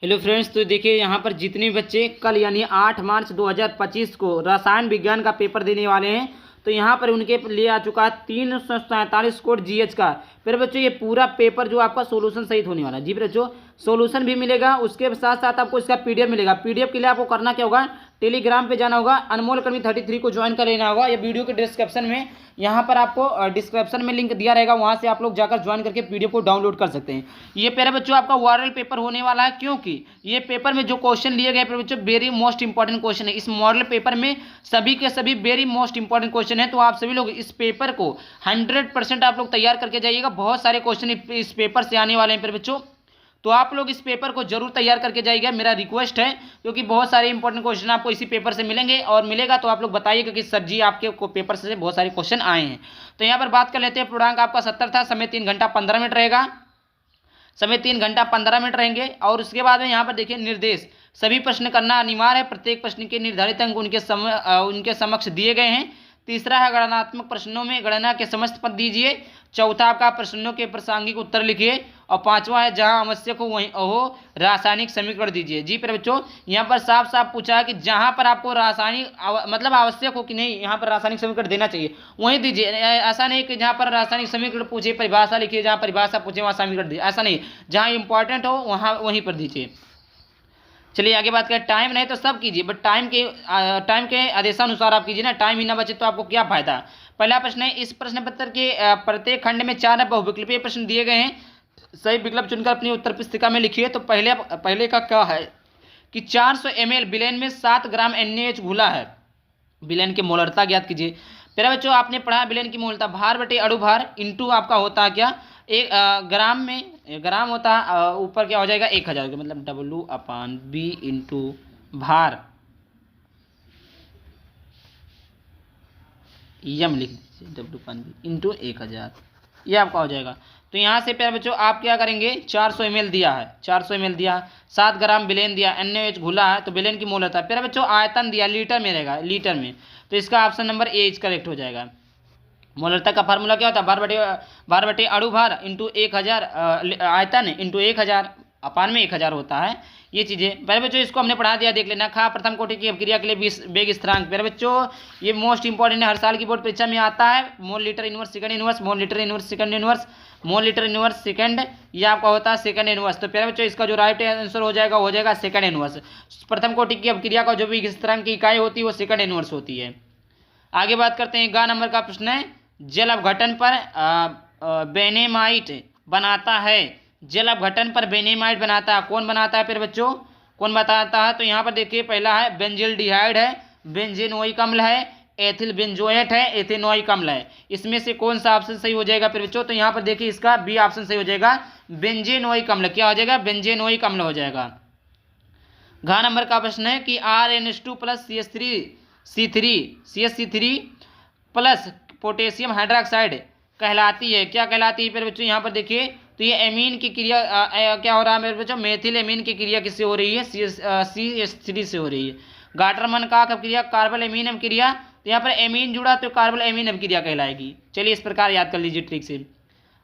Hello friends, तो देखिए यहाँ पर जितने बच्चे कल यानी 8 मार्च 2025 को रसायन विज्ञान का पेपर देने वाले हैं, तो यहाँ पर उनके लिए आ चुका है 347 कोड जीएच का। फिर बच्चों ये पूरा पेपर जो आपका सोल्यूशन सहित होने वाला है। जी बच्चों, सोल्यूशन भी मिलेगा, उसके साथ साथ आपको इसका पीडीएफ मिलेगा। पीडीएफ के लिए आपको करना क्या होगा, टेलीग्राम पे जाना होगा, अनमोल कर्मी 33 को ज्वाइन कर लेना होगा। या वीडियो के डिस्क्रिप्शन में यहाँ पर आपको डिस्क्रिप्शन में लिंक दिया रहेगा, वहाँ से आप लोग जाकर ज्वाइन करके पीडीएफ को डाउनलोड कर सकते हैं। ये प्यारे बच्चों आपका वायरल पेपर होने वाला है, क्योंकि ये पेपर में जो क्वेश्चन लिए गए बच्चों वेरी मोस्ट इंपॉर्टेंट क्वेश्चन है। इस मॉडल पेपर में सभी के सभी वेरी मोस्ट इंपॉर्टेंट क्वेश्चन है, तो आप सभी लोग इस पेपर को 100% आप लोग तैयार करके जाइएगा। बहुत सारे क्वेश्चन इस पेपर से आने वाले हैं प्यारे बच्चों, तो आप लोग इस पेपर को जरूर तैयार करके जाइएगा, मेरा रिक्वेस्ट है, क्योंकि बहुत सारे इंपॉर्टेंट क्वेश्चन आपको इसी पेपर से मिलेंगे। और मिलेगा तो आप लोग बताइएगा कि सर जी आपके पेपर से बहुत सारे क्वेश्चन आए हैं। तो यहाँ पर बात कर लेते हैं। पूर्णांक आपका 70 था, समय 3 घंटा 15 मिनट रहेगा, समय 3 घंटा 15 मिनट रहेंगे। और उसके बाद में यहाँ पर देखिए निर्देश, सभी प्रश्न करना अनिवार्य है, प्रत्येक प्रश्न के निर्धारित अंक उनके समक्ष दिए गए हैं। तीसरा है गणनात्मक प्रश्नों में गणना के समस्त पद दीजिए। चौथा आपका प्रश्नों के प्रासंगिक उत्तर लिखिए। और पांचवा है जहां आवश्यक हो वहीं हो रासायनिक समीकरण दीजिए। जी पर बच्चों यहाँ पर साफ साफ पूछा है कि जहां पर आपको रासायनिक मतलब आवश्यक हो कि नहीं यहाँ पर रासायनिक समीकरण देना चाहिए वहीं दीजिए। ऐसा नहीं कि जहाँ पर रासायनिक समीकरण पूछे परिभाषा लिखिए, जहाँ परिभाषा पूछे वहाँ समीकरण दीजिए, ऐसा नहीं। जहाँ इंपॉर्टेंट हो वहाँ वहीं पर दीजिए। चलिए आगे बात करें। टाइम नहीं तो सब कीजिए, बट टाइम के आदेशानुसार आप कीजिए ना। टाइम ही ना बचे तो आपको क्या फायदा। पहला प्रश्न है, इस प्रश्न पत्र के प्रत्येक खंड में 4 बहुविकल्पीय प्रश्न दिए गए हैं, सही विकल्प चुनकर अपनी उत्तर पुस्तिका में लिखिए। तो पहले का क्या है कि 400 ml विलेन में 7 ग्राम NaOH घुला है। विलेन की मोलरता ज्ञात कीजिए। प्यारे बच्चों आपने पढ़ा विलेन की मोलरता भार बटे अणु भार इंटू आपका होता है क्या, एक ग्राम में ग्राम होता है, ऊपर क्या हो जाएगा 1000 मतलब W/B इंटू भार, यम लिख दीजिए W/B इंटू 1000, ये आपका हो जाएगा। तो यहाँ से प्यारे बच्चों आप क्या करेंगे, 400 ml दिया है, 400 ml दिया, 7 ग्राम विलेन दिया, NaOH घुला है, तो विलेन की मोल होता है। प्यारे बच्चों आयतन दिया लीटर में रहेगा, लीटर में, तो इसका ऑप्शन नंबर ए करेक्ट हो जाएगा। मोलरता का फार्मूला क्या होता है, भार बटे अणु भार इंटू 1000 आयतन इंटू 1000 अपान में 1000 होता है। ये चीज़ें पहले बच्चों इसको हमने पढ़ा दिया, देख लेना। खा प्रथम कोटि की अपक्रिया के लिए वेग स्थिरांक, पहले बच्चों ये मोस्ट इंपॉर्टेंट है, हर साल की बोर्ड परीक्षा में आता है। Mole litre inverse second inverse, mole litre inverse second inverse, mole litre inverse second, ये आपका होता है सेकंड इनवर्स। तो प्यारे बच्चों इसका जो राइट आंसर हो जाएगा सेकंड इनवर्स। प्रथम कोटि की अपक्रिया का जो भी स्थिरांक की इकाई होती है वो सेकंड इनवर्स होती है। आगे बात करते हैं। ग नंबर का प्रश्न है, जल अपघटन पर बेनेमाइट बनाता है, जल अपघटन पर बेनेमाइट बनाता है, कौन बनाता है फिर बच्चों, कौन बताता है। तो यहाँ पर देखिए पहला है बेंजिल्डिहाइड है, बेंजेनोइक अम्ल है, एथिल बेंजोएट है, एथेनोइक अम्ल है। इसमें से कौन सा ऑप्शन सही हो जाएगा फिर बच्चों, तो यहाँ पर देखिए इसका बी ऑप्शन सही हो जाएगा, बेंजेनोइक अम्ल। क्या हो जाएगा, बेंजेनोइक अम्ल हो जाएगा। घ नंबर का प्रश्न है कि RnH2 plus CH3 plus potassium hydroxide कहलाती है, क्या कहलाती है फिर बच्चों। यहाँ पर देखिए तो ये एमीन की क्रिया क्या हो रहा है मेरे बच्चों, मेथिल एमीन की क्रिया किससे हो रही है, CH3 से हो रही है। गाटरमन का अपक्रिया कार्बल एमीन अपक्रिया, तो यहाँ पर एमीन जुड़ा तो कार्बल एमीन अपक्रिया कहलाएगी। चलिए इस प्रकार याद कर लीजिए ट्रिक से।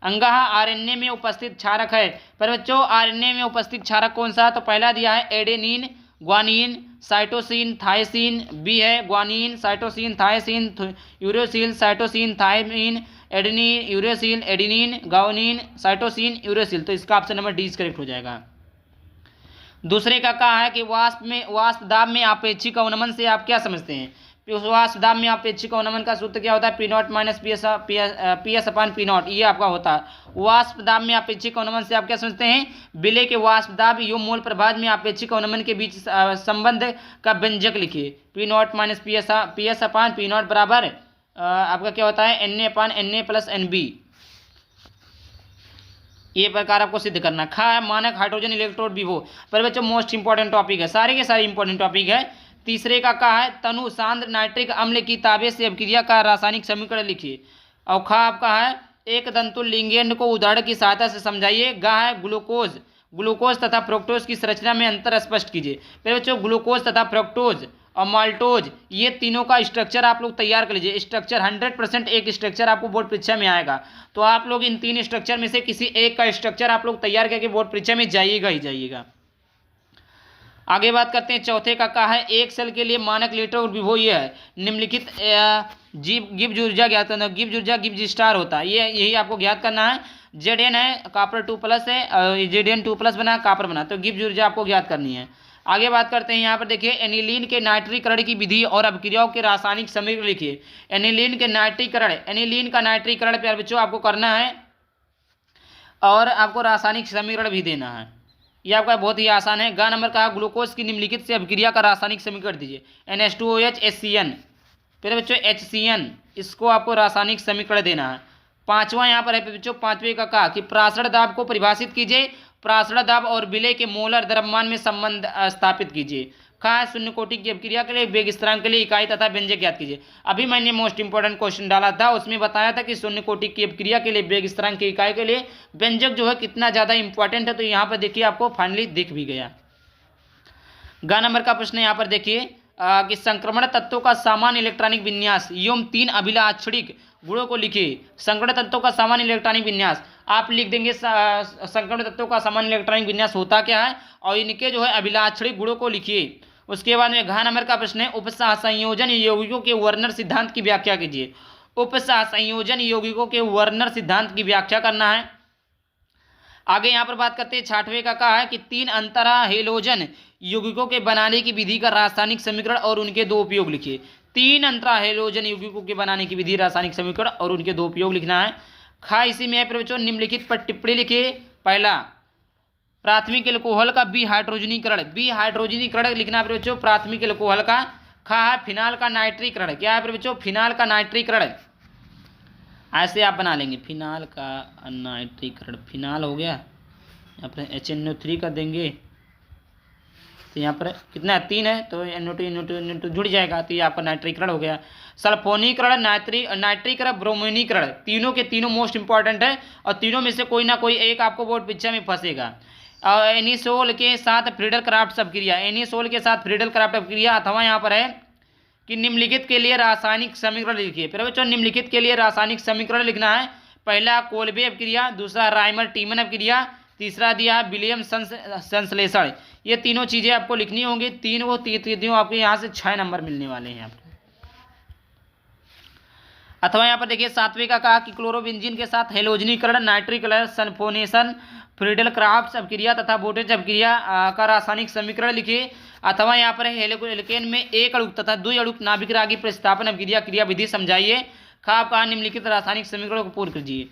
अंगहा RNA में उपस्थित क्षारक है, पर बच्चों RNA में उपस्थित क्षारक कौन सा है, तो पहला दिया है adenine guanine cytosine thymine, B है guanine cytosine thymine uracil cytosine thymine adenine uracil adenine guanine cytosine uracil, तो इसका ऑप्शन नंबर डी करेक्ट हो जाएगा। दूसरे का कहा है कि वाष्प दाब में आपेक्षिक अवनमन से आप क्या समझते हैं। वाष्प दाब में आपेक्षिक अवनमन का सूत्र क्या होता है, P0 माइनस PS अपान P0, ये आपका होता है। वाष्प दाब में आपेक्षिक अवनमन से आप क्या समझते हैं, विलेय के वाष्प दाब यो मोल प्रभाव में आपेक्षिक अवनमन के बीच संबंध का व्यंजक लिखिए। P0 माइनस PS अपान P0 बराबर आपका क्या होता है, Na अपान Na प्लस NB, ये प्रकार आपको सिद्ध करना। खा है मानक हाइड्रोजन इलेक्ट्रोड विभो, पर बच्चों मोस्ट इंपॉर्टेंट टॉपिक है, सारे के सारे इंपॉर्टेंट टॉपिक है। तीसरे का कहा है तनु सांद्र नाइट्रिक अम्ल की ताबे से अपक्रिया का रासायनिक समीकरण लिखिए। और खा आपका है एक दंतुल लिंगेंड को उदाहरण की सहायता से समझाइए। गा है ग्लूकोज तथा फ्रुक्टोज की संरचना में अंतर स्पष्ट कीजिए। फिर बच्चों ग्लूकोज तथा फ्रुक्टोज और माल्टोज ये तीनों का स्ट्रक्चर आप लोग तैयार कर लीजिए। स्ट्रक्चर 100% एक स्ट्रक्चर आपको बोर्ड परीक्षा में आएगा, तो आप लोग इन 3 स्ट्रक्चर में से किसी एक का स्ट्रक्चर आप लोग तैयार करके बोर्ड परीक्षा में जाइएगा ही जाइएगा। आगे बात करते हैं चौथे का क्या है, एक सेल के लिए मानक लीटर और विभव ये है, निम्नलिखित गिब्स ऊर्जा ज्ञात करना। गिब्स ऊर्जा गिब्स स्टार होता है, ये यही आपको ज्ञात करना है। Zn है, कॉपर 2+ है, Zn 2+ बना, कॉपर बना, तो गिब्स ऊर्जा आपको ज्ञात करनी है। आगे बात करते हैं यहाँ पर देखिए एनिलीन के नाइट्रीकरण की विधि और अभिक्रियाओं के रासायनिक समीकरण लिखिए। एनिलीन के नाइट्रीकरण, एनिलीन का नाइट्रीकरण प्यारे बच्चों आपको करना है और आपको रासायनिक समीकरण भी देना है। ये आपका बहुत ही आसान है। ग नंबर का ग्लूकोज की निम्नलिखित से अभिक्रिया का रासायनिक समीकरण दीजिए। NH2OH HCN, फिर बच्चों HCN, इसको आपको रासायनिक समीकरण देना है। पांचवा यहाँ पर है बच्चों, पांचवे का कहा कि प्रासरण दाब को परिभाषित कीजिए। प्रासरण दाब और विलय के मोलर द्रव्यमान में संबंध स्थापित कीजिए। कहा है शून्य कोटि की अभिक्रिया के लिए वेग स्थिरांक के लिए इकाई तथा व्यंजक ज्ञात कीजिए। अभी मैंने मोस्ट इंपोर्टेंट क्वेश्चन डाला था, उसमें बताया था कि शून्य कोटि की अभिक्रिया के लिए वेग स्थिरांक की इकाई के लिए व्यंजक जो है कितना ज्यादा इंपॉर्टेंट है, तो यहाँ पर देखिए आपको फाइनली दिख भी गया। ग नंबर का प्रश्न यहाँ पर देखिए कि संक्रमण तत्वों का सामान्य इलेक्ट्रॉनिक विन्यास एवं 3 अभिलाक्षणिक गुणों को लिखिए। संक्रमण तत्वों का सामान्य इलेक्ट्रॉनिक विन्यास आप लिख देंगे, संक्रमण तत्वों का सामान्य इलेक्ट्रॉनिक विन्यास होता क्या है और इनके जो है अभिलाक्षणिक गुणों को लिखिए। उसके बाद में घ नंबर का प्रश्न है उपसह संयोजन यौगिकों के वर्नर सिद्धांत की व्याख्या कीजिए। उपसह संयोजन यौगिकों के वर्नर सिद्धांत की व्याख्या करना है। आगे यहाँ पर बात करते हैं छठवें का कहा है कि 3 अंतरा हेलोजन यौगिकों के बनाने की विधि का रासायनिक समीकरण और उनके 2 उपयोग लिखिए। 3 अंतरा हेलोजन यौगिकों के बनाने की विधि, रासायनिक समीकरण और उनके 2 उपयोग लिखना है। खा इसी में बच्चों निम्नलिखित पर टिप्पणी लिखिए। पहला, प्राथमिक एल्कोहल का हाइड्रोजनीकरण, हाइड्रोजनीकरण लिखना है बच्चों प्राथमिक एल्कोहल का। खा है फिनाल का नाइट्रीकरण, क्या है बच्चों फिनाल का नाइट्रीकरण, ऐसे आप बना लेंगे फिनाल का नाइट्रीकरण। फिनाल हो गया, यहाँ पर HNO3 का देंगे तो यहाँ पर कितना है 3 है, तो NO2 जुड़ जाएगा, तो ये आपका नाइट्रीकरण हो गया। सल्फोनीकरण, नाइट्रीकरण, ब्रोमीनीकरण, तीनों के तीनों मोस्ट इंपॉर्टेंट है और तीनों में से कोई ना कोई एक आपको बोर्ड परीक्षा में फंसेगा। एनिसोल के साथ फ्रीडल क्राफ्ट अभिक्रिया, एनिसोल के साथ फ्रीडल क्राफ्ट अभिक्रिया, अथवा यहाँ पर है कि निम्नलिखित के लिए रासायनिक समीकरण लिखिए। फिर बच्चों निम्नलिखित के लिए रासायनिक समीकरण लिखना है। पहला कोल्बे अभिक्रिया, दूसरा राइमर टीमन अभिक्रिया, तीसरा दिया विलियम संश्लेषण। ये तीनों चीजें आपको लिखनी होंगी। तीनों आपके यहाँ से 6 नंबर मिलने वाले हैं आपको। अथवा यहाँ पर देखिए 7वें का कहा कि क्लोरोबेंजीन के साथ हेलोजनीकरण, नाइट्रीकरण, सल्फोनेशन, फ्रीडल क्राफ्ट अभिक्रिया तथा बोटेज अभिक्रिया का रासायनिक समीकरण लिखिए। अथवा यहाँ पर हेलोकेन में 1 अणु तथा 2 अणु नाभिक रागी प्रतिस्थापन अभिक्रिया क्रिया विधि समझाइए। खाप का निम्नलिखित रासायनिक समीकरण को पूर्ण कीजिए।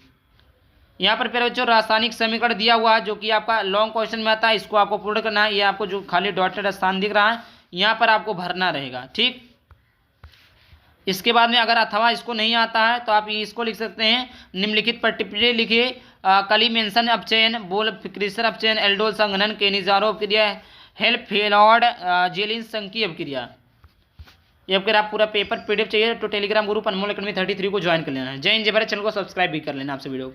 यहाँ पर फिर बच्चों रासायनिक समीकरण दिया हुआ है जो कि आपका लॉन्ग क्वेश्चन में आता है, इसको आपको पूर्ण करना है। ये आपको जो खाली डॉटेड स्थान दिख रहा है यहाँ पर आपको भरना रहेगा, ठीक। इसके बाद में अगर अथवा इसको नहीं आता है तो आप इसको लिख सकते हैं, निम्नलिखित पर टिप्पणी लिखिए। कली मेंशन अपचयन, बोल क्रिसर अपचयन, एल्डोल संघनन, केनिजारो अपक्रिया, हेल्प फेलॉड जेलिन संकी अपक्रिया। ये अगर आप पूरा पेपर PDF चाहिए तो टेलीग्राम ग्रुप अनमोल एकेडमी 33 को ज्वाइन कर लेना है। जय हिंद जय भारत, चैनल को सब्सक्राइब भी कर लेना आपसे वीडियो।